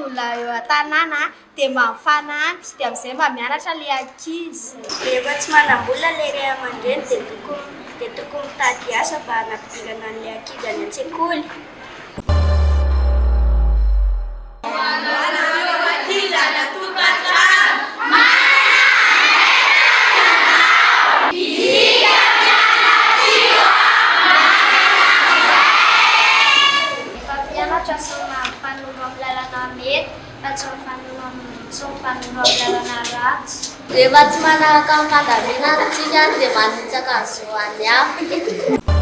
olona eo an-tanàna dia mba mifanampy dia amin'izay mba mianatra ilay ankizy. Rehefa tsy manam-bola ilay ray aman-dreny dia tokony mitady asa mba hanampidirana an'ilay ankizy any an-tsekoly. Rehefa tsy manaraka amin'ny fandaminana antsika dia manitsaka ny zo any hafa.